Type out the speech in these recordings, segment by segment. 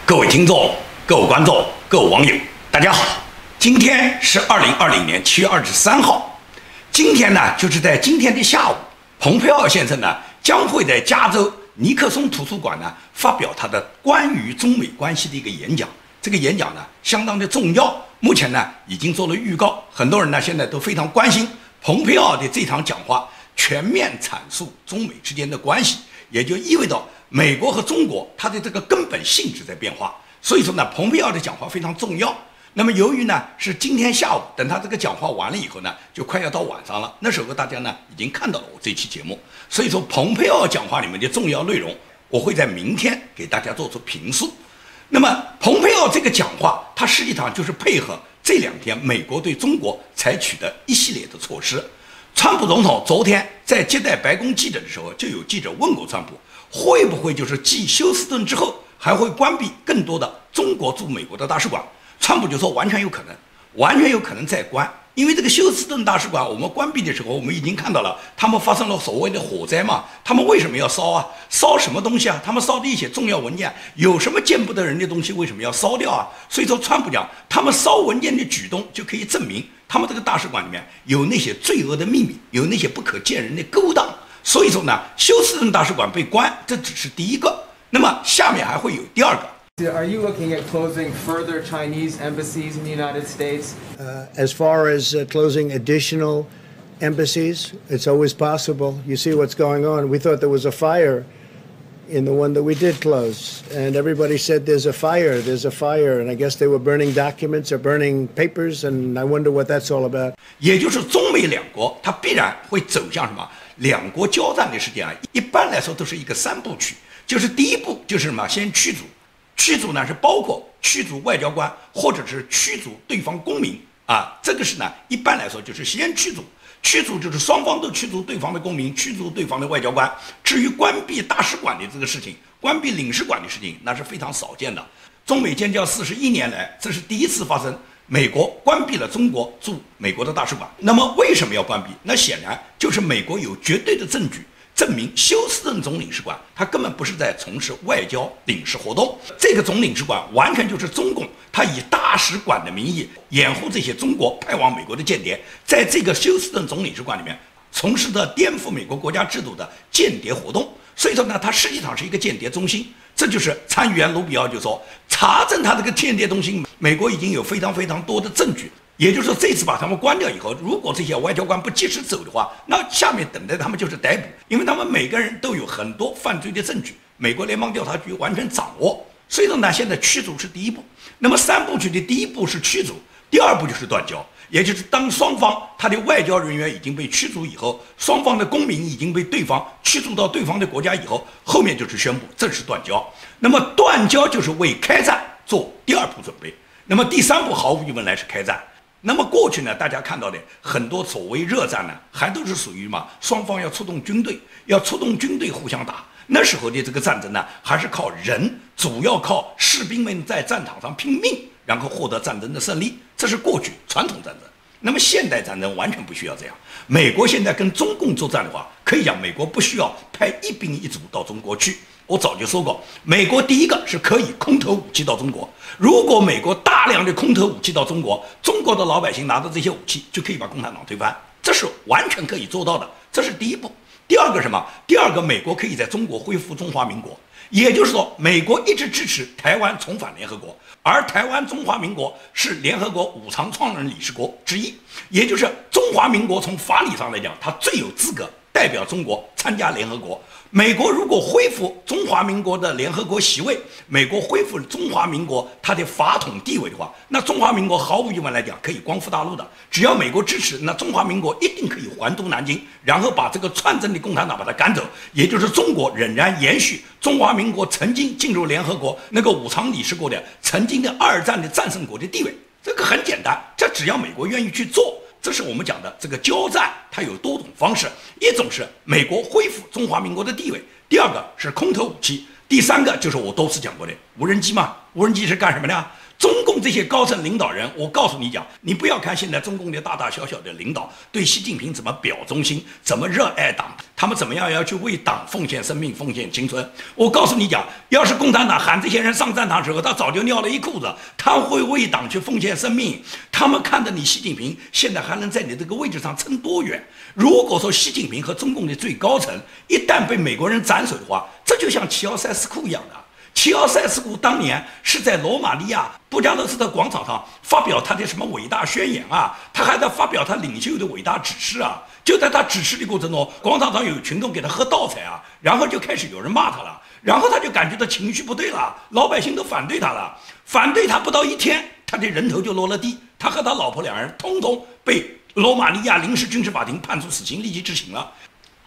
各位听众、各位观众、各位网友，大家好！今天是2020年7月23号。今天呢，就是在今天的下午，蓬佩奥先生呢将会在加州尼克松图书馆呢发表他的关于中美关系的一个演讲。这个演讲呢相当的重要，目前呢已经做了预告，很多人呢现在都非常关心蓬佩奥的这场讲话，全面阐述中美之间的关系，也就意味着美国和中国它的这个根本性质在变化。所以说呢，蓬佩奥的讲话非常重要。那么由于呢是今天下午，等他这个讲话完了以后呢，就快要到晚上了，那时候大家呢已经看到了我这期节目。所以说蓬佩奥讲话里面的重要内容，我会在明天给大家做出评述。那么蓬佩奥这个讲话，它实际上就是配合这2天美国对中国采取的一系列的措施。川普总统昨天在接待白宫记者的时候，就有记者问过川普，会不会就是继休斯顿之后，还会关闭更多的中国驻美国的大使馆？川普就说完全有可能，完全有可能再关。因为这个休斯顿大使馆我们关闭的时候，我们已经看到了他们发生了所谓的火灾嘛，他们为什么要烧啊？烧什么东西啊？他们烧的一些重要文件，有什么见不得人的东西为什么要烧掉啊？所以说川普讲他们烧文件的举动就可以证明他们这个大使馆里面有那些罪恶的秘密，有那些不可见人的勾当。所以说呢，休斯顿大使馆被关，这只是第一个，那么下面还会有第2个。Are you looking at closing further Chinese embassies in the United States? As far as closing additional embassies, it's always possible. You see what's going on. We thought there was a fire in the one that we did close, and everybody said there's a fire, and I guess they were burning documents or burning papers, and I wonder what that's all about. 也就是中美两国，它必然会走向什么？两国交战的时间啊，一般来说都是一个3部曲，就是第一步就是什么？先驱逐。驱逐呢是包括驱逐外交官，或者是驱逐对方公民啊，这个是呢一般来说就是先驱逐，驱逐就是双方都驱逐对方的公民，驱逐对方的外交官。至于关闭大使馆的这个事情，关闭领事馆的事情，那是非常少见的。中美建交41年来，这是第一次发生，美国关闭了中国驻美国的大使馆。那么为什么要关闭？那显然就是美国有绝对的证据证明休斯顿总领事馆他根本不是在从事外交领事活动，这个总领事馆完全就是中共他以大使馆的名义掩护这些中国派往美国的间谍，在这个休斯顿总领事馆里面从事的颠覆美国国家制度的间谍活动。所以说呢，它实际上是一个间谍中心。这就是参议员卢比奥就说，查证他这个间谍中心，美国已经有非常非常多的证据。也就是说，这次把他们关掉以后，如果这些外交官不及时走的话，那下面等待他们就是逮捕，因为他们每个人都有很多犯罪的证据，美国联邦调查局完全掌握。所以说呢，现在驱逐是第一步。那么3部曲的第一步是驱逐，第2步就是断交，也就是当双方他的外交人员已经被驱逐以后，双方的公民已经被对方驱逐到对方的国家以后，后面就是宣布正式断交。那么断交就是为开战做第2步准备。那么第3步毫无疑问来是开战。那么过去呢，大家看到的很多所谓热战呢，还都是属于嘛，双方要出动军队，互相打。那时候的这个战争呢，还是靠人，主要靠士兵们在战场上拼命，然后获得战争的胜利，这是过去传统战争。那么现代战争完全不需要这样。美国现在跟中共作战的话，可以讲美国不需要派1兵1卒到中国去。我早就说过，美国第一个是可以空投武器到中国。如果美国大量的空投武器到中国，中国的老百姓拿到这些武器就可以把共产党推翻，这是完全可以做到的。这是第一步。第2个什么？第2个，美国可以在中国恢复中华民国。也就是说，美国一直支持台湾重返联合国，而台湾中华民国是联合国5常创人理事国之一，也就是中华民国从法理上来讲，它最有资格代表中国参加联合国。美国如果恢复中华民国的联合国席位，美国恢复中华民国它的法统地位的话，那中华民国毫无疑问来讲可以光复大陆的。只要美国支持，那中华民国一定可以还都南京，然后把这个串争的共产党把它赶走。也就是中国仍然延续中华民国曾经进入联合国那个5常理事国的曾经的2战的战胜国的地位。这个很简单，这只要美国愿意去做。这是我们讲的这个交战，它有多种方式，一种是美国恢复中华民国的地位，第2个是空投武器，第3个就是我多次讲过的无人机嘛。无人机是干什么的？中共这些高层领导人，我告诉你讲，你不要看现在中共的大大小小的领导对习近平怎么表忠心，怎么热爱党，他们怎么样要去为党奉献生命、奉献青春。我告诉你讲，要是共产党喊这些人上战场的时候，他早就尿了一裤子，他会为党去奉献生命。他们看着你习近平现在还能在你这个位置上撑多远？如果说习近平和中共的最高层一旦被美国人斩首的话，这就像齐奥塞斯库一样的。齐奥塞斯库当年是在罗马尼亚布加勒斯特广场上发表他的什么伟大宣言啊，他还在发表他领袖的伟大指示啊。就在他指示的过程中，广场上有群众给他喝倒彩啊，然后就开始有人骂他了，然后他就感觉到情绪不对了，老百姓都反对他了，反对他不到一天，他的人头就落了地，他和他老婆两人通通被罗马尼亚临时军事法庭判处死刑，立即执行了。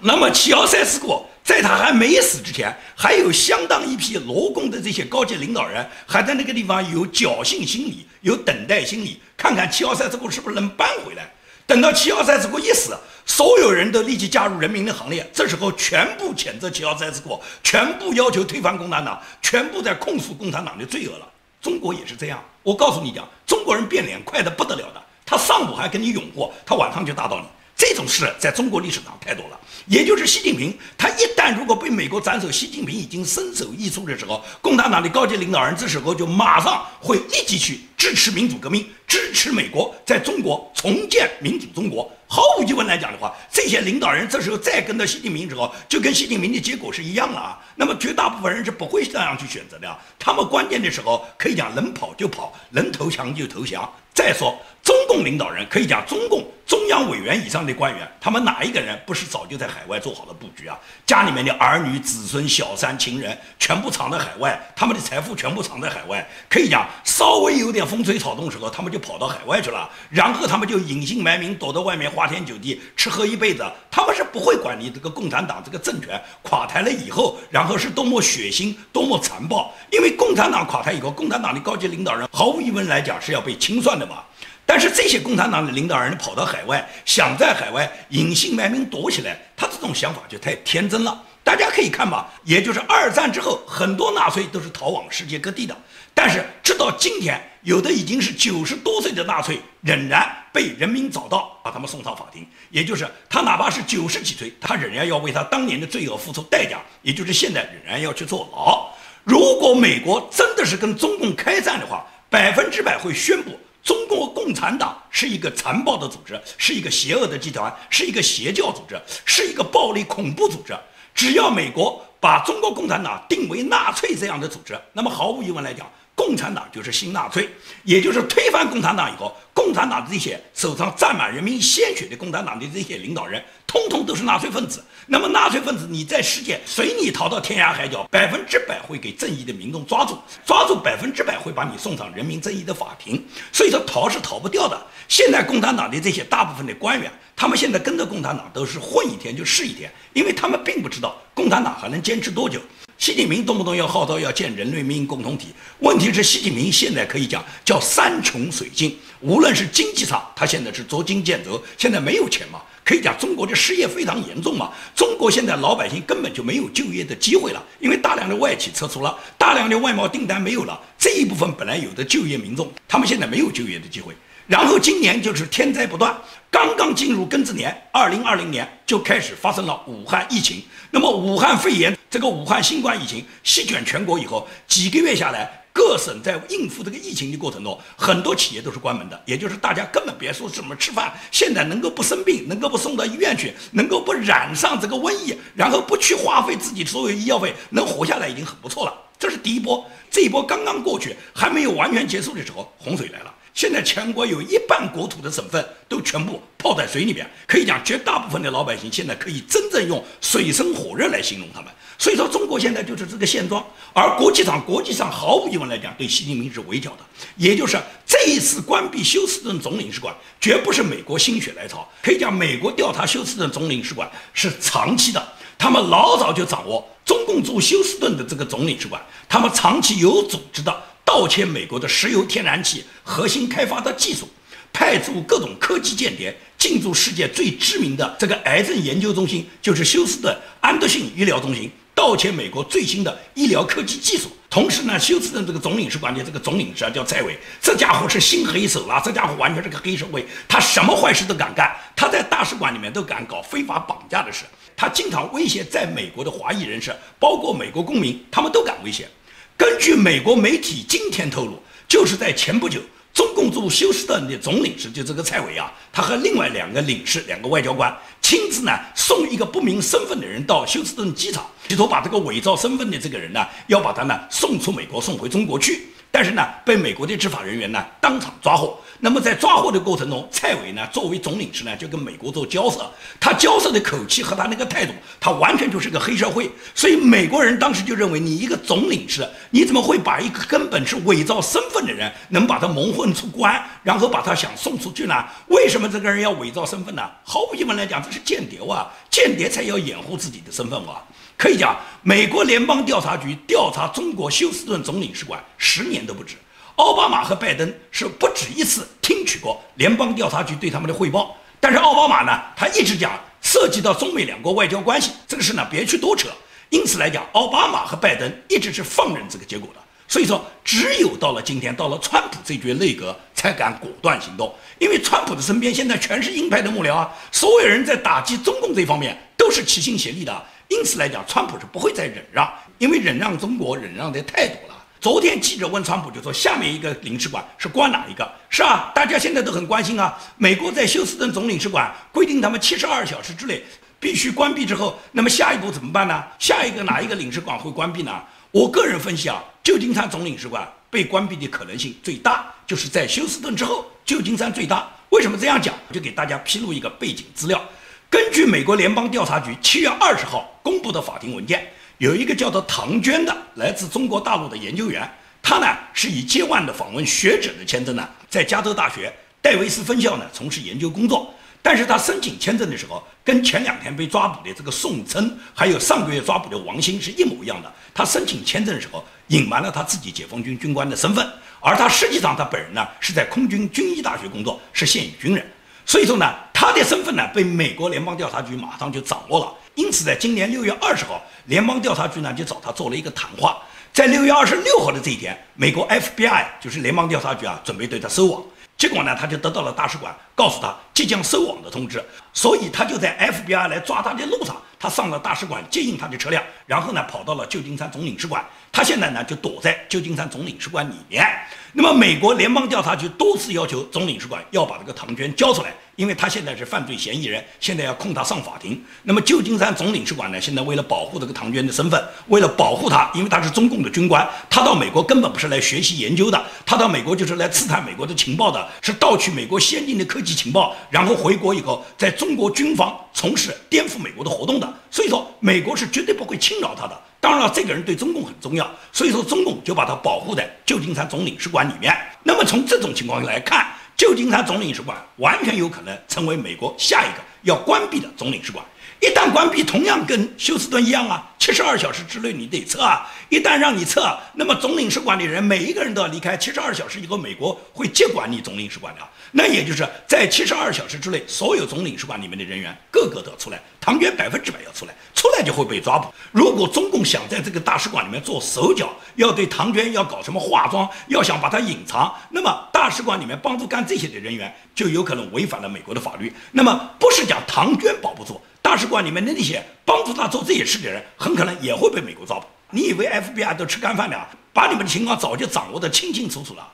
那么齐奥塞斯库在他还没死之前，还有相当一批罗共的这些高级领导人还在那个地方有侥幸心理，有等待心理，看看齐奥塞斯库是不是能扳回来。等到齐奥塞斯库一死，所有人都立即加入人民的行列，这时候全部谴责齐奥塞斯库，全部要求推翻共产党，全部在控诉共产党的罪恶了。中国也是这样，我告诉你讲，中国人变脸快得不得了的，他上午还跟你拥护，他晚上就打倒你。这种事在中国历史上太多了，也就是习近平，他一旦如果被美国斩首，习近平已经身首异处的时候，共产党的高级领导人这时候就马上会立即去支持民主革命，支持美国在中国重建民主中国。毫无疑问来讲的话，这些领导人这时候再跟到习近平之后，就跟习近平的结果是一样了啊。那么绝大部分人是不会这样去选择的啊，他们关键的时候可以讲能跑就跑，能投降就投降。再说中共领导人，可以讲中共中央委员以上的官员，他们哪一个人不是早就在海外做好了布局啊？家里面的儿女、子孙、小三、情人全部藏在海外，他们的财富全部藏在海外。可以讲，稍微有点风吹草动的时候，他们就跑到海外去了，然后他们就隐姓埋名，躲到外面花天酒地，吃喝一辈子。他们是不会管你这个共产党这个政权垮台了以后，然后是多么血腥、多么残暴。因为共产党垮台以后，共产党的高级领导人毫无疑问来讲是要被清算的嘛。但是这些共产党的领导人跑到海外，想在海外隐姓埋名躲起来，他这种想法就太天真了。大家可以看吧，也就是二战之后，很多纳粹都是逃往世界各地的。但是直到今天，有的已经是90多岁的纳粹，仍然被人民找到，把他们送上法庭。也就是他哪怕是90几岁，他仍然要为他当年的罪恶付出代价，也就是现在仍然要去坐牢。如果美国真的是跟中共开战的话，100%会宣布中国共产党是一个残暴的组织，是一个邪恶的集团，是一个邪教组织，是一个暴力恐怖组织。只要美国把中国共产党定为纳粹这样的组织，那么毫无疑问来讲，共产党就是新纳粹。也就是推翻共产党以后，共产党的这些手上沾满人民鲜血的共产党的这些领导人，通通都是纳粹分子。那么纳粹分子你在世界随你逃到天涯海角，100%会给正义的民众抓住，100%会把你送上人民正义的法庭。所以说逃是逃不掉的。现在共产党的这些大部分的官员，他们现在跟着共产党都是混一天就是一天，因为他们并不知道共产党还能坚持多久。习近平动不动要号召要建人类命运共同体，问题是习近平现在可以讲叫山穷水尽，无论是经济上，他现在是捉襟见肘，现在没有钱嘛，可以讲中国的失业非常严重嘛，中国现在老百姓根本就没有就业的机会了，因为大量的外企撤出了，大量的外贸订单没有了，这一部分本来有的就业民众，他们现在没有就业的机会。然后今年就是天灾不断，刚刚进入庚子年，2020年就开始发生了武汉疫情。那么武汉肺炎这个武汉新冠疫情席卷全国以后，几个月下来，各省在应付这个疫情的过程中，很多企业都是关门的，也就是大家根本别说怎么吃饭，现在能够不生病，能够不送到医院去，能够不染上这个瘟疫，然后不去花费自己所有医药费，能活下来已经很不错了。这是第一波，这一波刚刚过去，还没有完全结束的时候，洪水来了。现在全国有1半国土的省份都全部泡在水里面，可以讲绝大部分的老百姓现在可以真正用水深火热来形容他们。所以说中国现在就是这个现状，而国际上毫无疑问来讲对习近平是围剿的，也就是这一次关闭休斯顿总领事馆绝不是美国心血来潮，可以讲美国调查休斯顿总领事馆是长期的，他们老早就掌握中共驻休斯顿的这个总领事馆，他们长期有组织的盗窃美国的石油天然气核心开发的技术，派驻各种科技间谍进驻世界最知名的这个癌症研究中心，就是休斯顿安德逊医疗中心，盗窃美国最新的医疗科技技术，同时呢，休斯顿这个总领事馆的这个总领事啊叫蔡伟，这家伙是新黑手啦，这家伙完全是个黑社会，他什么坏事都敢干，他在大使馆里面都敢搞非法绑架的事，他经常威胁在美国的华裔人士，包括美国公民，他们都敢威胁。根据美国媒体今天透露，就是在前不久，中共驻休斯顿的总领事就这个蔡伟啊，他和另外2个领事、2个外交官亲自呢送一个不明身份的人到休斯顿机场，企图把这个伪造身份的这个人呢，要把他呢送出美国，送回中国去。但是呢，被美国的执法人员呢当场抓获。那么在抓获的过程中，蔡伟呢作为总领事呢就跟美国做交涉，他交涉的口气和他那个态度，他完全就是个黑社会。所以美国人当时就认为，你一个总领事，你怎么会把一个根本是伪造身份的人，能把他蒙混出关，然后把他想送出去呢？为什么这个人要伪造身份呢？毫无疑问来讲，这是间谍啊！间谍才要掩护自己的身份啊！可以讲，美国联邦调查局调查中国休斯顿总领事馆10年都不止。奥巴马和拜登是不止一次听取过联邦调查局对他们的汇报，但是奥巴马呢，他一直讲涉及到中美2国外交关系这个事呢，别去多扯。因此来讲，奥巴马和拜登一直是放任这个结果的。所以说，只有到了今天，到了川普这局内阁，才敢果断行动。因为川普的身边现在全是鹰派的幕僚啊，所有人在打击中共这方面都是齐心协力的。因此来讲，川普是不会再忍让，因为忍让中国忍让的太多了。昨天记者问川普，就说下面一个领事馆是关哪一个？是啊，大家现在都很关心啊。美国在休斯顿总领事馆规定他们72小时之内必须关闭之后，那么下一步怎么办呢？下一个哪一个领事馆会关闭呢？我个人分析啊，旧金山总领事馆被关闭的可能性最大，就是在休斯顿之后，旧金山最大。为什么这样讲？就给大家披露一个背景资料。根据美国联邦调查局7月20号公布的法庭文件，有一个叫做唐娟的来自中国大陆的研究员，他呢是以接腕的访问学者的签证呢，在加州大学戴维斯分校呢从事研究工作。但是他申请签证的时候，跟前2天被抓捕的这个宋琛，还有上个月抓捕的王鑫是一模一样的。他申请签证的时候，隐瞒了他自己解放军军官的身份，而他实际上他本人呢是在空军军医大学工作，是现役军人。所以说呢，他的身份呢被美国联邦调查局马上就掌握了。因此，在今年6月20号，联邦调查局呢就找他做了一个谈话。在6月26号的这一天，美国 FBI 就是联邦调查局啊，准备对他收网。结果呢，他就得到了大使馆告诉他即将收网的通知，所以他就在 FBI 来抓他的路上，他上了大使馆接应他的车辆，然后呢跑到了旧金山总领事馆。他现在呢就躲在旧金山总领事馆里面。那么美国联邦调查局多次要求总领事馆要把这个唐娟交出来，因为他现在是犯罪嫌疑人，现在要控他上法庭。那么旧金山总领事馆呢，现在为了保护这个唐娟的身份，为了保护他，因为他是中共的军官，他到美国根本不是来学习研究的，他到美国就是来刺探美国的情报的，是盗取美国先进的科技情报，然后回国以后在中国军方从事颠覆美国的活动的。所以说美国是绝对不会轻饶他的。当然了，这个人对中共很重要，所以说中共就把他保护在旧金山总领事馆里面。那么从这种情况来看，旧金山总领事馆完全有可能成为美国下一个要关闭的总领事馆。一旦关闭，同样跟休斯顿一样啊，72小时之内你得撤啊。一旦让你撤，那么总领事馆里人每一个人都要离开。72小时以后，美国会接管你总领事馆的。那也就是在72小时之内，所有总领事馆里面的人员个个都要出来，唐娟100%要出来，出来就会被抓捕。如果中共想在这个大使馆里面做手脚，要对唐娟要搞什么化妆，要想把它隐藏，那么大使馆里面帮助干这些的人员就有可能违反了美国的法律。那么不是讲唐娟保不住，大使馆里面的那些帮助他做这些事的人，很可能也会被美国抓捕。你以为 FBI 都吃干饭的啊？把你们的情况早就掌握得清清楚楚了。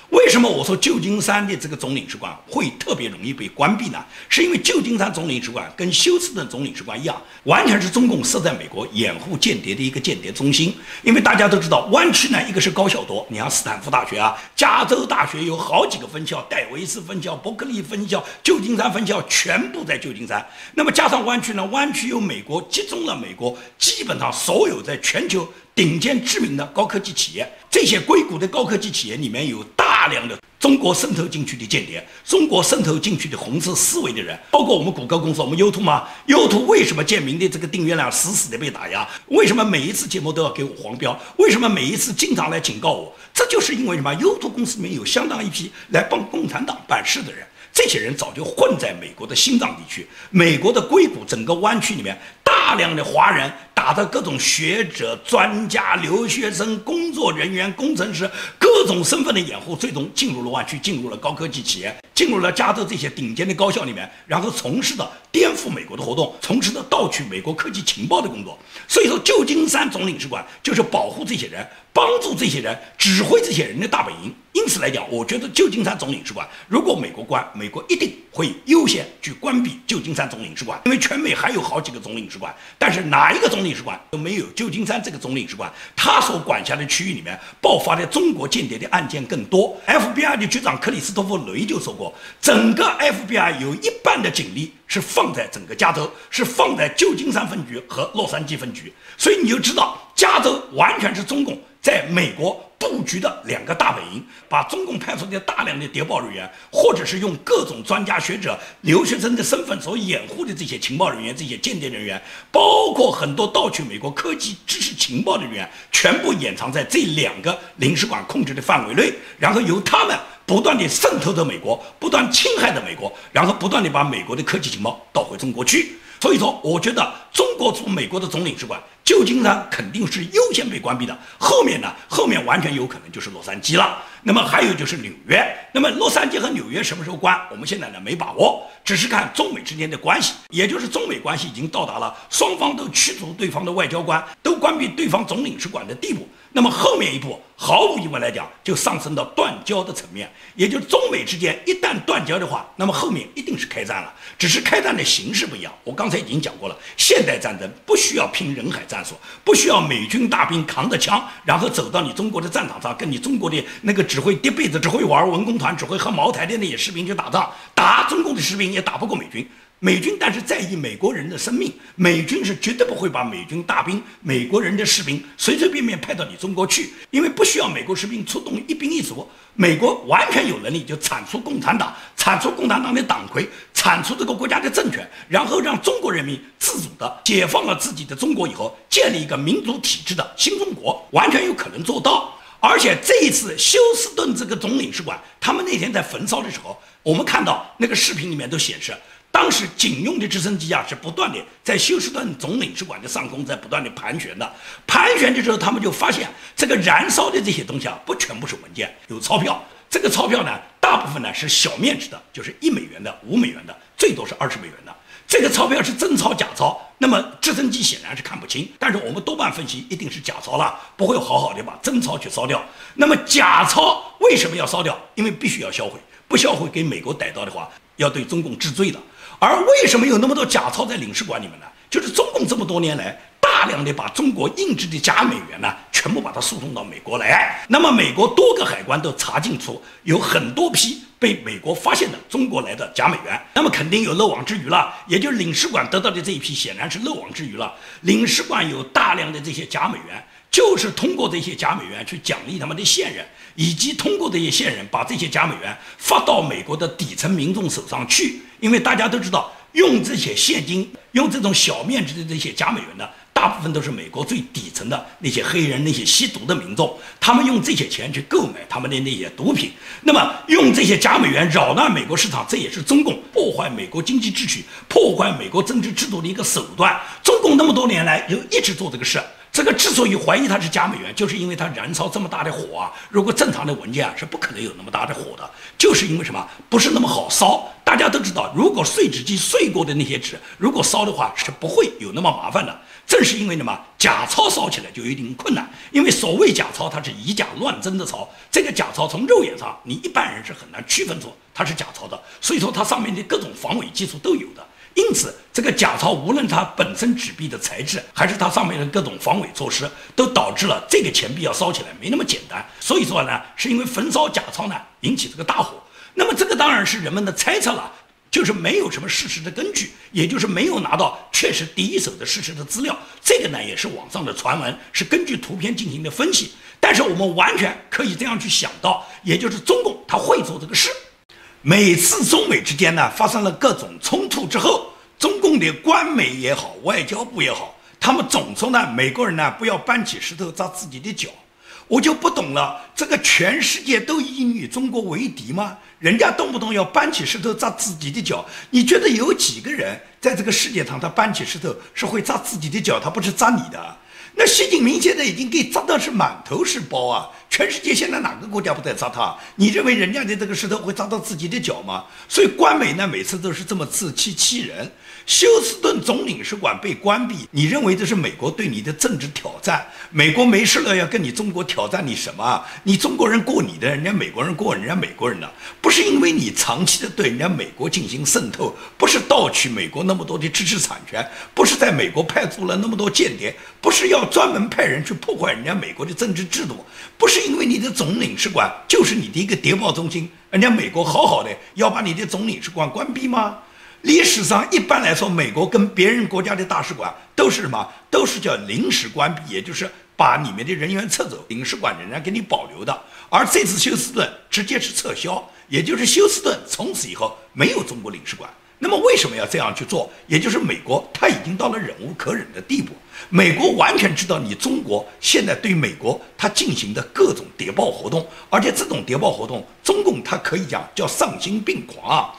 为什么我说旧金山的这个总领事馆会特别容易被关闭呢？是因为旧金山总领事馆跟休斯顿总领事馆一样，完全是中共设在美国掩护间谍的一个间谍中心。因为大家都知道，湾区呢，一个是高校多，你像斯坦福大学啊、加州大学有好几个分校，戴维斯分校、伯克利分校、旧金山分校全部在旧金山。那么加上湾区呢，湾区有美国集中了美国基本上所有在全球顶尖知名的高科技企业，这些硅谷的高科技企业里面有大量的中国渗透进去的间谍，中国渗透进去的红色思维的人，包括我们谷歌公司，我们 YouTube 嘛 ，YouTube 为什么建明的这个订阅量死死的被打压？为什么每一次节目都要给我黄标？为什么每一次经常来警告我？这就是因为什么 ？YouTube 公司里面有相当一批来帮共产党办事的人。这些人早就混在美国的心脏地区，美国的硅谷整个湾区里面，大大量的华人，打着各种学者、专家、留学生、工作人员、工程师各种身份的掩护，最终进入了湾区，进入了高科技企业，进入了加州这些顶尖的高校里面，然后从事的颠覆美国的活动，从事的盗取美国科技情报的工作。所以说，旧金山总领事馆就是保护这些人，帮助这些人，指挥这些人的大本营。因此来讲，我觉得旧金山总领事馆，如果美国关，美国一定会优先去关闭旧金山总领事馆，因为全美还有好几个总领事馆，但是哪一个总领事馆都没有旧金山这个总领事馆，他所管辖的区域里面爆发的中国间谍的案件更多。FBI 的局长克里斯托弗·雷就说过，整个 FBI 有一半的警力是放在整个加州，是放在旧金山分局和洛杉矶分局，所以你就知道加州完全是中共在美国布局的两个大本营，把中共派出的大量的谍报人员，或者是用各种专家学者、留学生的身份所掩护的这些情报人员、这些间谍人员，包括很多盗取美国科技知识情报的人员，全部掩藏在这两个领事馆控制的范围内，然后由他们不断地渗透着美国，不断侵害着美国，然后不断地把美国的科技情报盗回中国去。所以说，我觉得中国驻美国的总领事馆旧金山肯定是优先被关闭的，后面完全有可能就是洛杉矶了。那么还有就是纽约，那么洛杉矶和纽约什么时候关，我们现在呢没把握，只是看中美之间的关系，也就是中美关系已经到达了双方都驱逐对方的外交官，都关闭对方总领事馆的地步。那么后面一步，毫无疑问来讲，就上升到断交的层面，也就是中美之间一旦断交的话，那么后面一定是开战了，只是开战的形式不一样。我刚才已经讲过了，现代战争不需要拼人海战术，不需要美军大兵扛着枪，然后走到你中国的战场上，跟你中国的那个只会叠被子、只会玩文工团、只会喝茅台的那些士兵去打仗，打中共的士兵也打不过美军。美军但是在意美国人的生命，美军是绝对不会把美军大兵、美国人的士兵随随便便派到你中国去，因为不需要美国士兵出动一兵一卒，美国完全有能力就铲除共产党，铲除共产党的党魁，铲除这个国家的政权，然后让中国人民自主的解放了自己的中国以后，建立一个民主体制的新中国，完全有可能做到。而且这一次休斯顿这个总领事馆，他们那天在焚烧的时候，我们看到那个视频里面都显示，当时警用的直升机啊是不断的在休斯顿总领事馆的上空在不断的盘旋的，盘旋的时候他们就发现这个燃烧的这些东西啊不全部是文件，有钞票，这个钞票呢大部分呢是小面值的，就是1美元的、5美元的，最多是20美元的。这个钞票是真钞假钞，那么直升机显然是看不清，但是我们多半分析一定是假钞了，不会好好的把真钞去烧掉。那么假钞为什么要烧掉？因为必须要销毁，不销毁给美国逮到的话，要对中共治罪的。而为什么有那么多假钞在领事馆里面呢？就是中共这么多年来大量的把中国印制的假美元呢，全部把它输送到美国来。那么美国多个海关都查清楚，有很多批被美国发现的中国来的假美元，那么肯定有漏网之鱼了，也就是领事馆得到的这一批显然是漏网之鱼了。领事馆有大量的这些假美元，就是通过这些假美元去奖励他们的线人，以及通过这些线人把这些假美元发到美国的底层民众手上去。因为大家都知道，用这些现金，用这种小面值的这些假美元的，大部分都是美国最底层的那些黑人、那些吸毒的民众，他们用这些钱去购买他们的那些毒品，那么用这些假美元扰乱美国市场，这也是中共破坏美国经济秩序、破坏美国政治制度的一个手段。中共那么多年来就一直做这个事。这个之所以怀疑它是假美元，就是因为它燃烧这么大的火啊，如果正常的文件啊是不可能有那么大的火的，就是因为什么？不是那么好烧。大家都知道，如果碎纸机碎过的那些纸，如果烧的话是不会有那么麻烦的。正是因为什么？假钞烧起来就有一定困难，因为所谓假钞它是以假乱真的钞，这个假钞从肉眼上你一般人是很难区分出它是假钞的，所以说它上面的各种防伪技术都有的。因此，这个假钞无论它本身纸币的材质，还是它上面的各种防伪措施，都导致了这个钱币要烧起来没那么简单。所以说呢，是因为焚烧假钞呢引起这个大火。那么这个当然是人们的猜测了，就是没有什么事实的根据，也就是没有拿到确实第一手的事实的资料。这个呢也是网上的传闻，是根据图片进行的分析。但是我们完全可以这样去想到，也就是中共他会做这个事。每次中美之间呢发生了各种冲突之后，中共的官媒也好，外交部也好，他们总说呢，美国人呢不要搬起石头砸自己的脚。我就不懂了，这个全世界都已经与中国为敌吗？人家动不动要搬起石头砸自己的脚，你觉得有几个人在这个世界上他搬起石头是会砸自己的脚，他不是砸你的？那习近平现在已经给砸的是满头是包啊！全世界现在哪个国家不在砸他？你认为人家的这个石头会砸到自己的脚吗？所以官媒呢每次都是这么自欺欺人。休斯顿总领事馆被关闭，你认为这是美国对你的政治挑战？美国没事了要跟你中国挑战你什么？你中国人过你的，人家美国人过人家美国人的，不是因为你长期的对人家美国进行渗透，不是盗取美国那么多的知识产权，不是在美国派驻了那么多间谍，不是要专门派人去破坏人家美国的政治制度，不是因为你的总领事馆就是你的一个谍报中心，人家美国好好的要把你的总领事馆关闭吗？历史上一般来说，美国跟别人国家的大使馆都是什么？都是叫临时关闭，也就是把里面的人员撤走，领事馆仍然给你保留的。而这次休斯顿直接是撤销，也就是休斯顿从此以后没有中国领事馆。那么为什么要这样去做？也就是美国他已经到了忍无可忍的地步，美国完全知道你中国现在对美国他进行的各种谍报活动，而且这种谍报活动，中共他可以讲叫丧心病狂啊。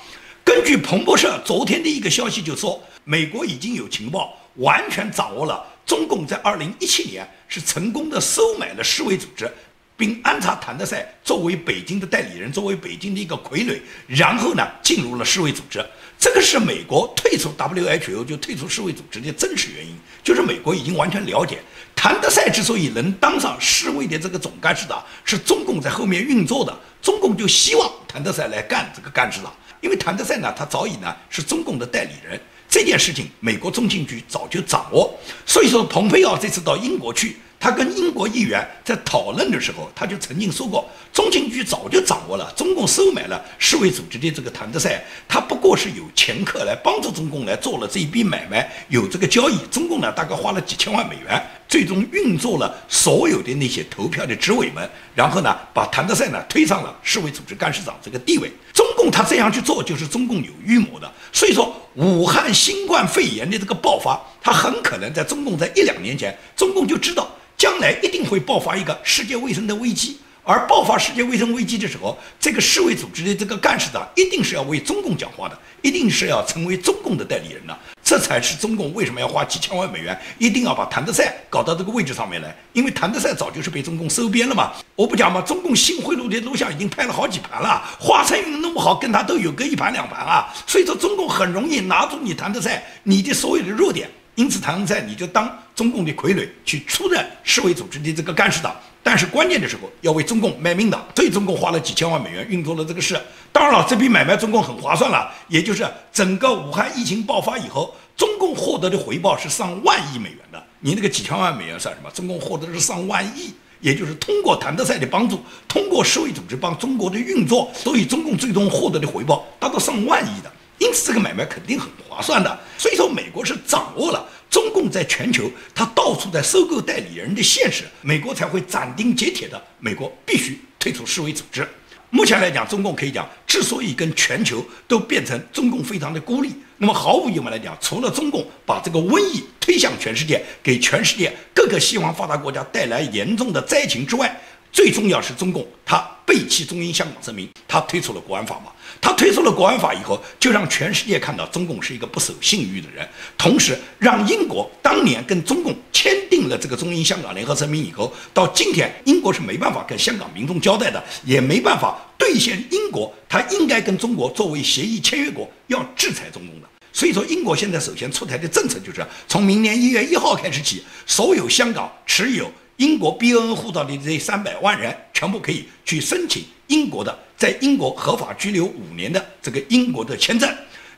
根据彭博社昨天的一个消息就说，美国已经有情报完全掌握了中共在2017年是成功的收买了世卫组织，并安插谭德赛作为北京的代理人，作为北京的一个傀儡，然后呢进入了世卫组织。这个是美国退出 WHO 就退出世卫组织的真实原因，就是美国已经完全了解谭德赛之所以能当上世卫的这个总干事长，是中共在后面运作的，中共就希望谭德赛来干这个干事长。因为谭德赛呢，他早已呢是中共的代理人，这件事情美国中情局早就掌握，所以说蓬佩奥这次到英国去，他跟英国议员在讨论的时候，他就曾经说过，中情局早就掌握了中共收买了世卫组织的这个谭德赛，他不过是有掮客来帮助中共来做了这一笔买卖，有这个交易，中共呢大概花了几千万美元，最终运作了所有的那些投票的执委们，然后呢把谭德赛呢推上了世卫组织干事长这个地位。中共他这样去做，就是中共有预谋的。所以说，武汉新冠肺炎的这个爆发，它很可能在中共在1-2年前，中共就知道将来一定会爆发一个世界卫生的危机。而爆发世界卫生危机的时候，这个世卫组织的这个干事长一定是要为中共讲话的，一定是要成为中共的代理人的。这才是中共为什么要花几千万美元，一定要把谭德赛搞到这个位置上面来，因为谭德赛早就是被中共收编了嘛。我不讲嘛，中共性贿赂的录像已经拍了好几盘了，华春莹弄不好跟他都有个1盘2盘啊，所以说中共很容易拿住你谭德赛你的所有的弱点，因此谭德赛你就当中共的傀儡去出任世卫组织的这个干事长。但是关键的时候要为中共卖命的，所以中共花了几千万美元运作了这个事。当然了，这笔买卖中共很划算了，也就是整个武汉疫情爆发以后，中共获得的回报是上万亿美元的。你那个几千万美元算什么？中共获得的是上万亿，也就是通过谭德赛的帮助，通过世卫组织帮中国的运作，所以中共最终获得的回报达到上万亿的。因此这个买卖肯定很划算的。所以说美国是掌握了中共在全球他到处在收购代理人的现实，美国才会斩钉截铁的，美国必须退出世卫组织。目前来讲，中共可以讲，之所以跟全球都变成中共非常的孤立，那么毫无疑问来讲，除了中共把这个瘟疫推向全世界，给全世界各个西方发达国家带来严重的灾情之外，最重要是中共他背弃中英香港声明，他推出了国安法嘛。他推出了国安法以后，就让全世界看到中共是一个不守信誉的人，同时让英国当年跟中共签订了这个中英香港联合声明以后，到今天英国是没办法跟香港民众交代的，也没办法兑现英国他应该跟中国作为协议签约国要制裁中共的。所以说，英国现在首先出台的政策就是，从明年1月1号开始起，所有香港持有英国 BNN 护照的这300万人，全部可以去申请英国的在英国合法居留5年的这个英国的签证。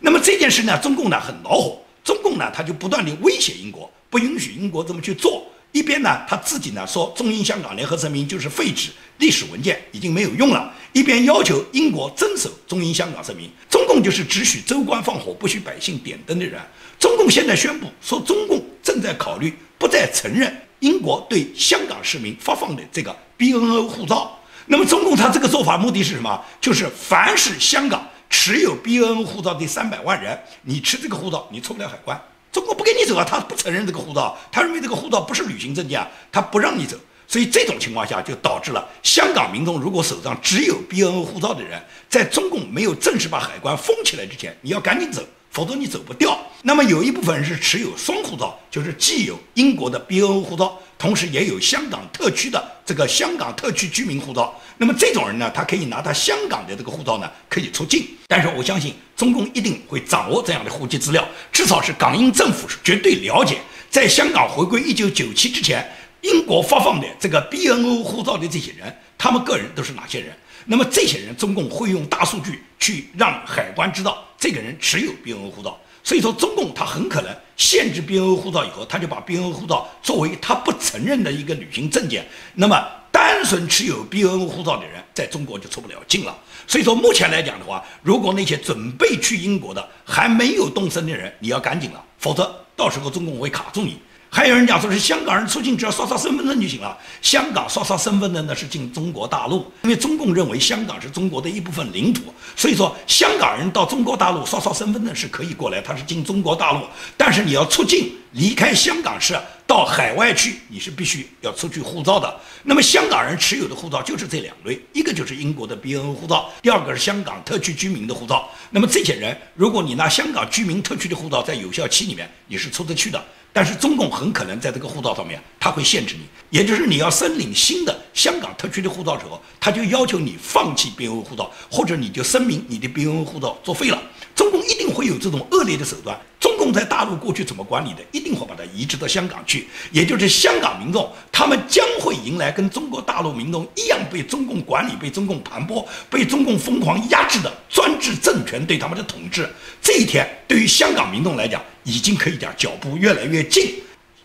那么这件事呢，中共呢很恼火，中共呢他就不断地威胁英国，不允许英国这么去做。一边呢他自己呢说中英香港联合声明就是废纸历史文件，已经没有用了，一边要求英国遵守中英香港声明。中共就是只许州官放火，不许百姓点灯的人。中共现在宣布说，中共正在考虑不再承认英国对香港市民发放的这个 BNO 护照。那么中共他这个做法目的是什么？就是凡是香港持有 BNO 护照的300万人，你持这个护照你出不了海关，中国不给你走啊，他不承认这个护照，他认为这个护照不是旅行证件啊，他不让你走。所以这种情况下就导致了香港民众如果手上只有 BNO 护照的人，在中共没有正式把海关封起来之前，你要赶紧走，否则你走不掉。那么有一部分人是持有双护照，就是既有英国的 BNO 护照，同时也有香港特区的这个香港特区居民护照。那么这种人呢，他可以拿他香港的这个护照呢，可以出境。但是我相信中共一定会掌握这样的户籍资料，至少是港英政府是绝对了解，在香港回归1997之前，英国发放的这个 BNO 护照的这些人，他们个人都是哪些人？那么这些人，中共会用大数据去让海关知道这个人持有 BNO 护照。所以说，中共他很可能限制 BNO 护照以后，他就把 BNO 护照作为他不承认的一个旅行证件。那么，单纯持有 BNO 护照的人，在中国就出不了境了。所以说，目前来讲的话，如果那些准备去英国的还没有动身的人，你要赶紧了，否则到时候中共会卡住你。还有人讲说是香港人出境只要刷刷身份证就行了，香港刷刷身份证呢是进中国大陆，因为中共认为香港是中国的一部分领土，所以说香港人到中国大陆刷刷身份证是可以过来，他是进中国大陆，但是你要出境离开香港市到海外去，你是必须要出具护照的。那么香港人持有的护照就是这两类，一个就是英国的 BNO 护照，第二个是香港特区居民的护照。那么这些人，如果你拿香港居民特区的护照在有效期里面，你是出得去的。但是中共很可能在这个护照上面，他会限制你，也就是你要申领新的香港特区的护照之后，他就要求你放弃 BNO 护照，或者你就声明你的 BNO 护照作废了。中共一定会有这种恶劣的手段。中共在大陆过去怎么管理的，一定会把它移植到香港去，也就是香港民众，他们将会迎来跟中国大陆民众一样被中共管理、被中共盘剥、被中共疯狂压制的专制政权对他们的统治。这一天对于香港民众来讲，已经可以讲脚步越来越近。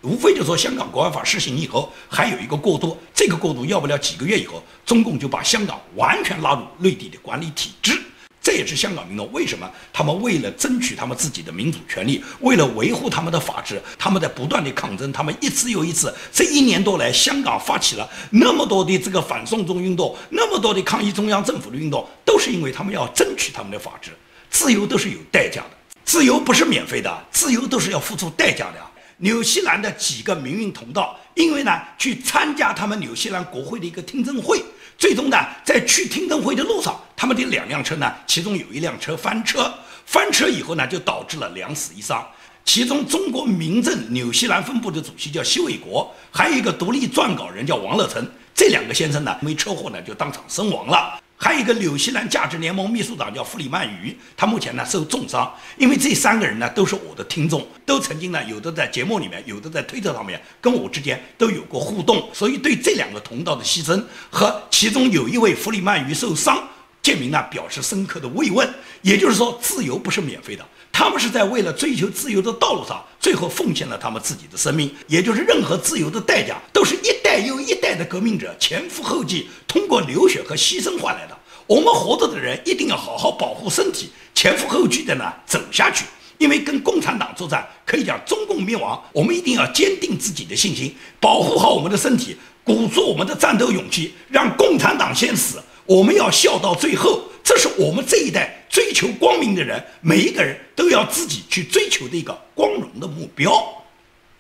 无非就说香港国安法施行以后，还有一个过渡，这个过渡要不了几个月以后，中共就把香港完全拉入内地的管理体制。这也是香港民众为什么他们为了争取他们自己的民主权利，为了维护他们的法治，他们在不断的抗争，他们一次又一次，这1年多来，香港发起了那么多的这个反送中运动，那么多的抗议中央政府的运动，都是因为他们要争取他们的法治。自由都是有代价的，自由不是免费的，自由都是要付出代价的。纽西兰的几个民运同道，因为呢去参加他们纽西兰国会的一个听证会，最终呢在去听证会的路上，他们的2辆车呢，其中有一辆车翻车以后呢，就导致了2死1伤。其中中国民政纽西兰分部的主席叫奚伟国，还有一个独立撰稿人叫王乐成，这2个先生呢因为车祸呢就当场身亡了。还有一个纽西兰价值联盟秘书长叫弗里曼鱼，他目前呢受重伤。因为这3个人呢都是我的听众，都曾经呢有的在节目里面，有的在推特上面跟我之间都有过互动，所以对这2个同道的牺牲和其中有一位弗里曼鱼受伤，建明呢表示深刻的慰问。也就是说，自由不是免费的，他们是在为了追求自由的道路上，最后奉献了他们自己的生命。也就是任何自由的代价，都是一代又一代的革命者前赴后继，通过流血和牺牲换来的。我们活着的人一定要好好保护身体，前赴后继的呢走下去。因为跟共产党作战，可以讲中共灭亡，我们一定要坚定自己的信心，保护好我们的身体，鼓足我们的战斗勇气，让共产党先死，我们要笑到最后。这是我们这一代追求光明的人，每一个人都要自己去追求的一个光荣的目标。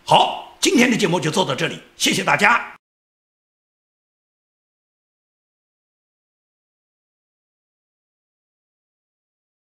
好，今天的节目就做到这里，谢谢大家。